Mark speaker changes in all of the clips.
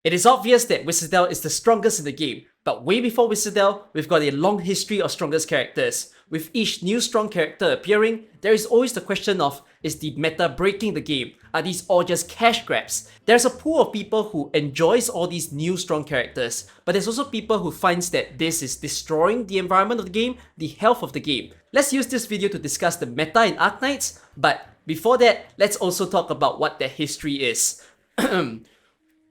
Speaker 1: It is obvious that Wizardel is the strongest in the game, but way before Wizardel, we've got a long history of strongest characters. With each new strong character appearing, there is always the question of, is the meta breaking the game? Are these all just cash grabs? There's a pool of people who enjoys all these new strong characters, but there's also people who finds that this is destroying the environment of the game, the health of the game. Let's use this video to discuss the meta in Arknights, but before that, let's also talk about what their history is.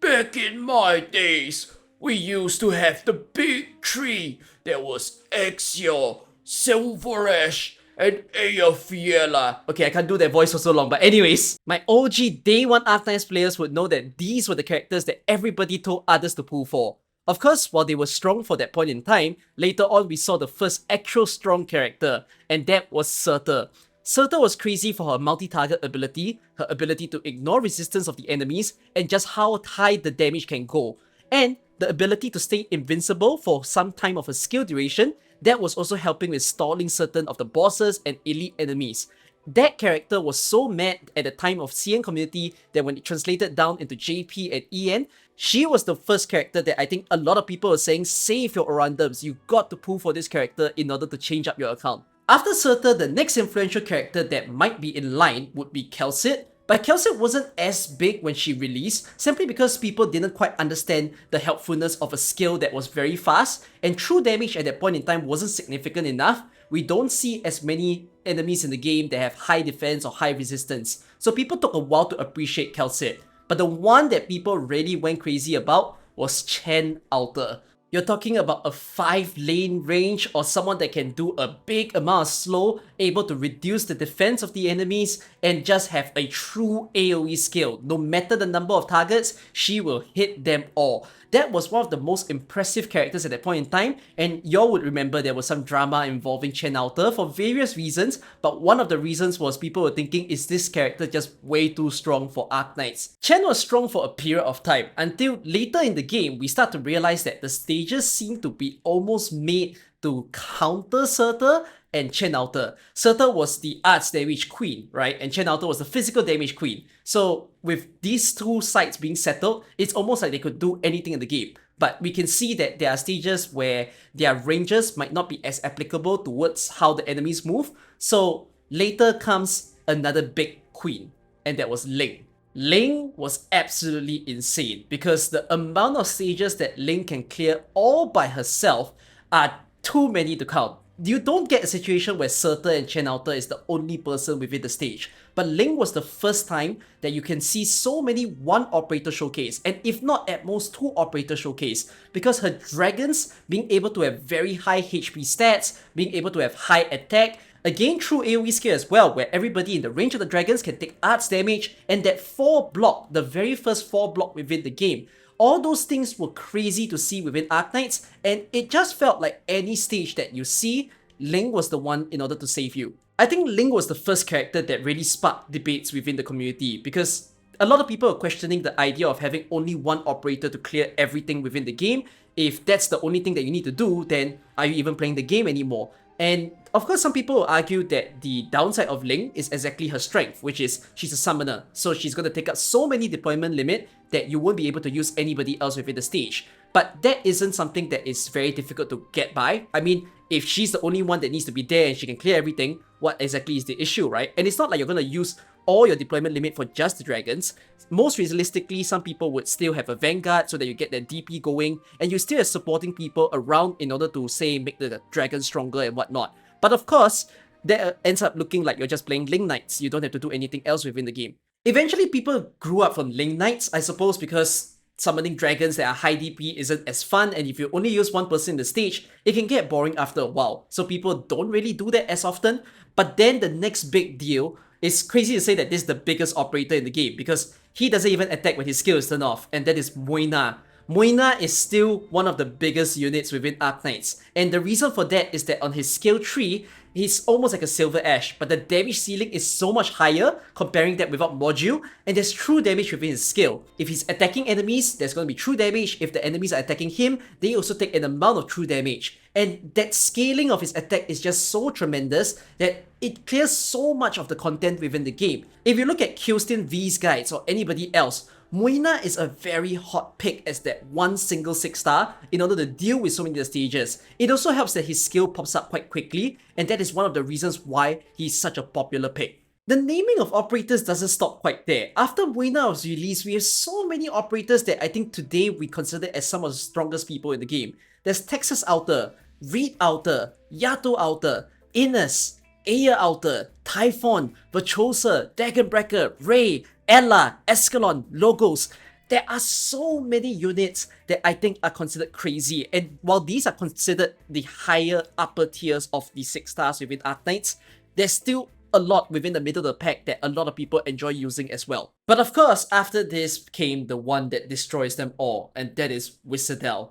Speaker 2: Back in my days, we used to have the big tree. There was Exio, Silver Ash, and Fiela.
Speaker 1: Okay, I can't do that voice for so long, but anyways, my OG day 1 Arknights players would know that these were the characters that everybody told others to pull for. Of course, while they were strong for that point in time, later on we saw the first actual strong character, and that was Surtur. Surtur was crazy for her multi-target ability, her ability to ignore resistance of the enemies, and just how high the damage can go. And the ability to stay invincible for some time of a skill duration, that was also helping with stalling certain of the bosses and elite enemies. That character was so mad at the time of CN community that when it translated down into JP and EN, she was the first character that I think a lot of people were saying, save your Orandums, you got to pull for this character in order to change up your account. After Surtur, the next influential character that might be in line would be Kelsit, but Kelsit wasn't as big when she released, simply because people didn't quite understand the helpfulness of a skill that was very fast, and true damage at that point in time wasn't significant enough. We don't see as many enemies in the game that have high defense or high resistance, so people took a while to appreciate Kelsit. But the one that people really went crazy about was Chen Alter. You're talking about a 5-lane range or someone that can do a big amount of slow, able to reduce the defense of the enemies, and just have a true AoE skill. No matter the number of targets, she will hit them all. That was one of the most impressive characters at that point in time, and y'all would remember there was some drama involving Chen Alter for various reasons, but one of the reasons was people were thinking, is this character just way too strong for Arknights? Chen was strong for a period of time, until later in the game we start to realize that the stages seem to be almost made to counter Surtur and Chen Alter. Surtur was the arts damage queen, right? And Chen Alter was the physical damage queen. So with these two sides being settled, it's almost like they could do anything in the game. But we can see that there are stages where their ranges might not be as applicable towards how the enemies move. So later comes another big queen, and that was Ling. Ling was absolutely insane because the amount of stages that Ling can clear all by herself are too many to count. You don't get a situation where Surtur and Chen Alter is the only person within the stage, but Ling was the first time that you can see so many 1 operator showcase, and if not at most 2 operator showcase, because her dragons being able to have very high HP stats, being able to have high attack, again true AoE skill as well, where everybody in the range of the dragons can take arts damage, and that 4 block, the very first 4 block within the game. All those things were crazy to see within Arknights, and it just felt like any stage that you see, Ling was the one in order to save you. I think Ling was the first character that really sparked debates within the community, because a lot of people are questioning the idea of having only 1 operator to clear everything within the game. If that's the only thing that you need to do, then are you even playing the game anymore? And of course, some people will argue that the downside of Ling is exactly her strength, which is she's a summoner, so she's going to take up so many deployment limit that you won't be able to use anybody else within the stage. But that isn't something that is very difficult to get by. I mean, if she's the only one that needs to be there and she can clear everything, what exactly is the issue, right? And it's not like you're going to use all your deployment limit for just the dragons. Most realistically, some people would still have a vanguard so that you get their DP going, and you still have supporting people around in order to, say, make the dragon stronger and whatnot. But of course, that ends up looking like you're just playing Link Knights. You don't have to do anything else within the game. Eventually, people grew up from Link Knights, I suppose, because summoning dragons that are high DP isn't as fun, and if you only use 1 person in the stage, it can get boring after a while. So people don't really do that as often. But then the next big deal, it's crazy to say that this is the biggest operator in the game, because he doesn't even attack when his skill is turned off, and that is Moina. Moina is still one of the biggest units within Arknights, and the reason for that is that on his skill tree, he's almost like a Silver Ash, but the damage ceiling is so much higher comparing that without module, and there's true damage within his skill. If he's attacking enemies, there's going to be true damage. If the enemies are attacking him, they also take an amount of true damage. And that scaling of his attack is just so tremendous that it clears so much of the content within the game. If you look at Kilstin V's guides or anybody else, Moina is a very hot pick as that one single 6-star in order to deal with so many stages. It also helps that his skill pops up quite quickly, and that is one of the reasons why he's such a popular pick. The naming of operators doesn't stop quite there. After Moina was released, we have so many operators that I think today we consider as some of the strongest people in the game. There's Texas Outer, Reed Outer, Yato Outer, Innes, Aya Outer, Typhon, Virtuosa, Dagonbreaker, Ray, Ella, Escalon, Logos. There are so many units that I think are considered crazy, and while these are considered the higher upper tiers of the 6 stars within Arknights, there's still a lot within the middle of the pack that a lot of people enjoy using as well. But of course, after this came the one that destroys them all, and that is Wizardel.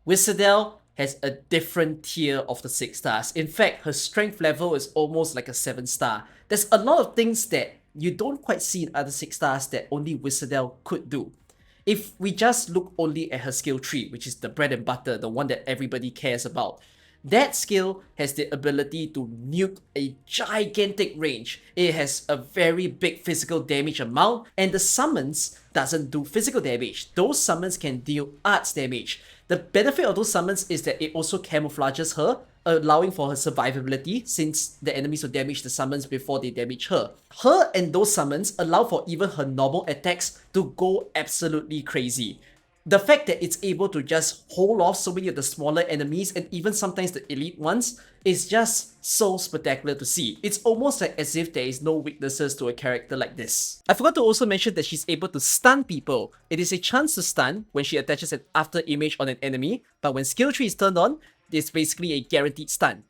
Speaker 1: Wizardel has a different tier of the 6 stars. In fact, her strength level is almost like a 7-star. There's a lot of things that you don't quite see in other 6 stars that only Wizardel could do. If we just look only at her skill tree, which is the bread and butter, the one that everybody cares about, that skill has the ability to nuke a gigantic range. It has a very big physical damage amount, and the summons doesn't do physical damage. Those summons can deal arts damage. The benefit of those summons is that it also camouflages her, allowing for her survivability since the enemies will damage the summons before they damage her. Her and those summons allow for even her normal attacks to go absolutely crazy. The fact that it's able to just hold off so many of the smaller enemies and even sometimes the elite ones is just so spectacular to see. It's almost like as if there is no weaknesses to a character like this. I forgot to also mention that she's able to stun people. It is a chance to stun when she attaches an after image on an enemy, but when skill tree is turned on, it's basically a guaranteed stun.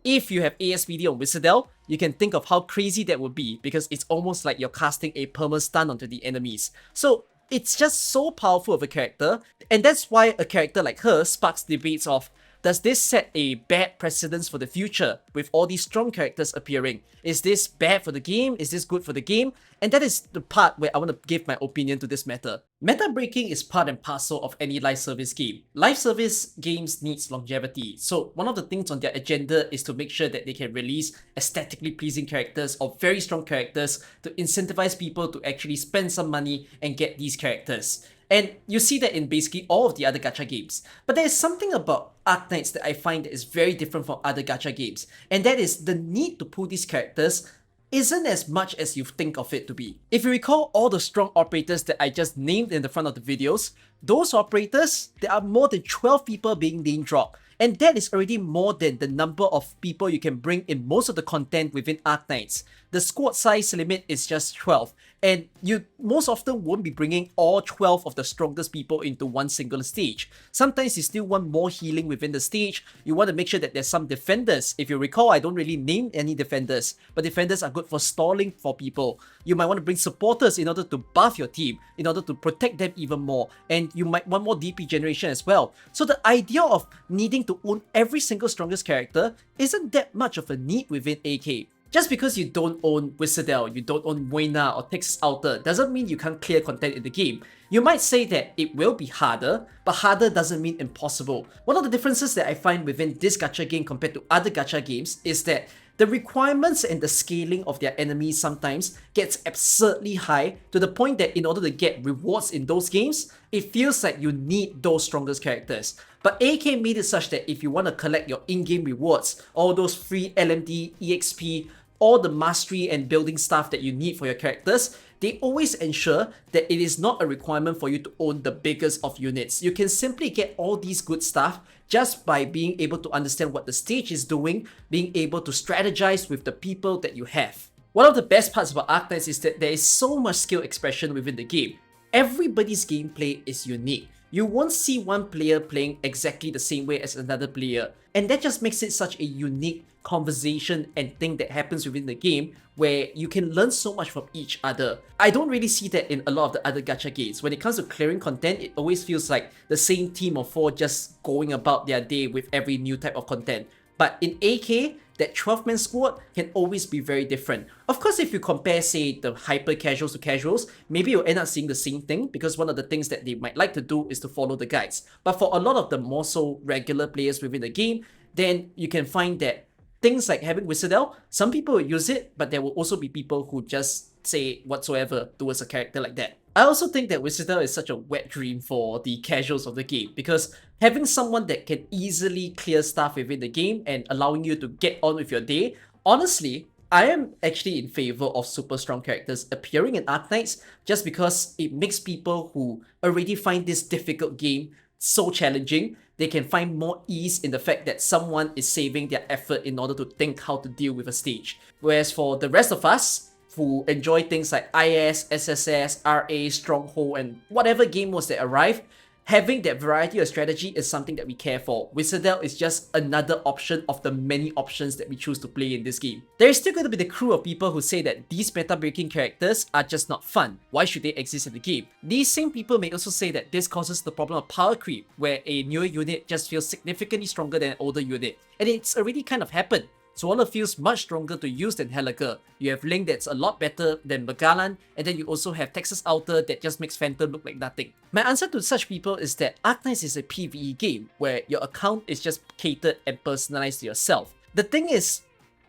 Speaker 1: If you have ASPD on Wizardel, you can think of how crazy that would be because it's almost like you're casting a perma stun onto the enemies. So it's just so powerful of a character, and that's why a character like her sparks debates of, does this set a bad precedence for the future with all these strong characters appearing? Is this bad for the game? Is this good for the game? And that is the part where I want to give my opinion to this matter. Meta breaking is part and parcel of any live service game. Live service games needs longevity, so one of the things on their agenda is to make sure that they can release aesthetically pleasing characters or very strong characters to incentivize people to actually spend some money and get these characters. And you see that in basically all of the other gacha games. But there is something about Arknights that I find that is very different from other gacha games, and that is the need to pull these characters isn't as much as you think of it to be. If you recall all the strong operators that I just named in the front of the videos, those operators, there are more than 12 people being name dropped. And that is already more than the number of people you can bring in most of the content within Arknights. The squad size limit is just 12, and you most often won't be bringing all 12 of the strongest people into one single stage. Sometimes you still want more healing within the stage. You want to make sure that there's some defenders. If you recall, I don't really name any defenders, but defenders are good for stalling for people. You might want to bring supporters in order to buff your team, in order to protect them even more, and you might want more DP generation as well. So the idea of needing to own every single strongest character isn't that much of a need within AK. Just because you don't own Wizardel, you don't own Moina or Texas Outer, doesn't mean you can't clear content in the game. You might say that it will be harder, but harder doesn't mean impossible. One of the differences that I find within this gacha game compared to other gacha games is that the requirements and the scaling of their enemies sometimes gets absurdly high to the point that in order to get rewards in those games, it feels like you need those strongest characters. But AK made it such that if you want to collect your in-game rewards, all those free LMD, EXP, all the mastery and building stuff that you need for your characters, they always ensure that it is not a requirement for you to own the biggest of units. You can simply get all these good stuff just by being able to understand what the stage is doing, being able to strategize with the people that you have. One of the best parts about Arknights is that there is so much skill expression within the game. Everybody's gameplay is unique. You won't see one player playing exactly the same way as another player, and that just makes it such a unique conversation and thing that happens within the game where you can learn so much from each other. I don't really see that in a lot of the other gacha games. When it comes to clearing content, it always feels like the same team of 4 just going about their day with every new type of content. But in AK, that 12-man squad can always be very different. Of course, if you compare, say, the hyper casuals to casuals, maybe you'll end up seeing the same thing because one of the things that they might like to do is to follow the guides. But for a lot of the more so regular players within the game, then you can find that things like having Wizardel, some people will use it, but there will also be people who just say whatsoever towards a character like that. I also think that Visitor is such a wet dream for the casuals of the game, because having someone that can easily clear stuff within the game and allowing you to get on with your day, honestly, I am actually in favor of super strong characters appearing in Arknights just because it makes people who already find this difficult game so challenging, they can find more ease in the fact that someone is saving their effort in order to think how to deal with a stage. Whereas for the rest of us, who enjoy things like IS, SSS, RA, Stronghold, and whatever game modes that arrive, having that variety of strategy is something that we care for. Wizardell is just another option of the many options that we choose to play in this game. There is still going to be the crew of people who say that these meta-breaking characters are just not fun. Why should they exist in the game? These same people may also say that this causes the problem of power creep, where a newer unit just feels significantly stronger than an older unit. And it's already kind of happened. Swallow feels much stronger to use than Helliger. You have Link that's a lot better than Magalan, and then you also have Texas Outer that just makes Phantom look like nothing. My answer to such people is that Arknights is a PvE game, where your account is just catered and personalized to yourself. The thing is,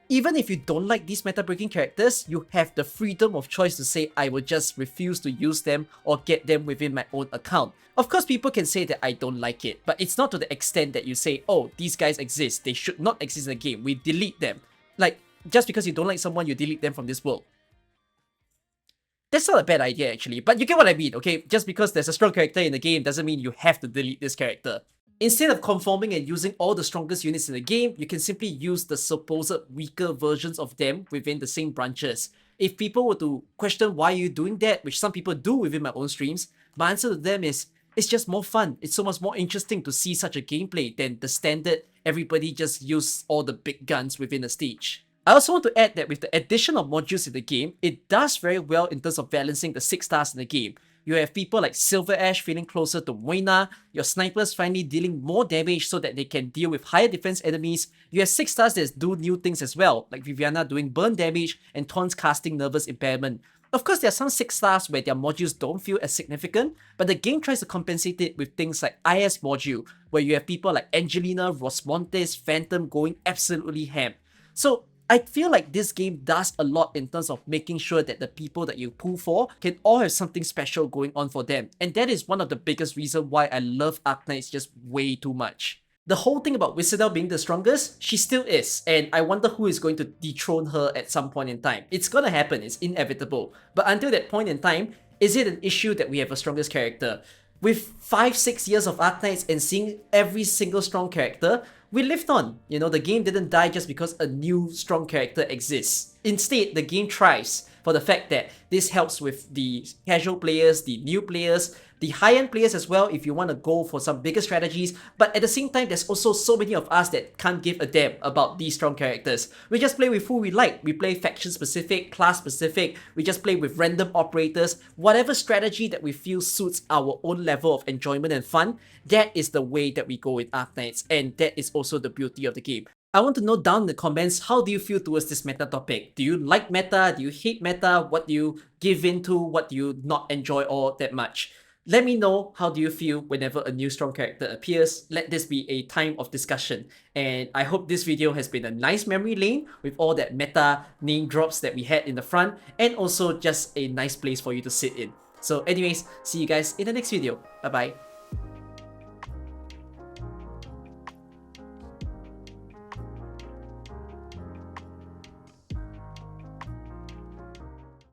Speaker 1: even if you don't like these meta-breaking characters, you have the freedom of choice to say I will just refuse to use them or get them within my own account. Of course, people can say that I don't like it, but it's not to the extent that you say, oh, these guys exist, they should not exist in the game, we delete them. Like, just because you don't like someone, you delete them from this world. That's not a bad idea actually, but you get what I mean, okay? Just because there's a strong character in the game doesn't mean you have to delete this character. Instead of conforming and using all the strongest units in the game, you can simply use the supposed weaker versions of them within the same branches. If people were to question why you're doing that, which some people do within my own streams, my answer to them is, it's just more fun. It's so much more interesting to see such a gameplay than the standard everybody just use all the big guns within a stage. I also want to add that with the addition of modules in the game, it does very well in terms of balancing the 6 stars in the game. You have people like Silver Ash feeling closer to Moina, your snipers finally dealing more damage so that they can deal with higher defense enemies. You have 6 stars that do new things as well, like Viviana doing burn damage and Tons casting Nervous Impairment. Of course, there are some 6 stars where their modules don't feel as significant, but the game tries to compensate it with things like IS module, where you have people like Angelina, Rosmontes, Phantom going absolutely ham. So I feel like this game does a lot in terms of making sure that the people that you pull for can all have something special going on for them. And that is one of the biggest reasons why I love Arknights just way too much. The whole thing about Wizardell being the strongest, she still is, and I wonder who is going to dethrone her at some point in time. It's gonna happen, it's inevitable. But until that point in time, is it an issue that we have a strongest character? With 5-6 years of Arknights and seeing every single strong character, we lived on. You know, the game didn't die just because a new strong character exists. Instead, the game thrives for the fact that this helps with the casual players, the new players, the high-end players as well if you want to go for some bigger strategies, but at the same time, there's also so many of us that can't give a damn about these strong characters. We just play with who we like. We play faction-specific, class-specific, we just play with random operators. Whatever strategy that we feel suits our own level of enjoyment and fun, that is the way that we go with Arknights, and that is also the beauty of the game. I want to know down in the comments, how do you feel towards this meta topic? Do you like meta? Do you hate meta? What do you give into? What do you not enjoy all that much? Let me know how do you feel whenever a new strong character appears. Let this be a time of discussion. And I hope this video has been a nice memory lane with all that meta name drops that we had in the front, and also just a nice place for you to sit in. So anyways, see you guys in the next video. Bye bye.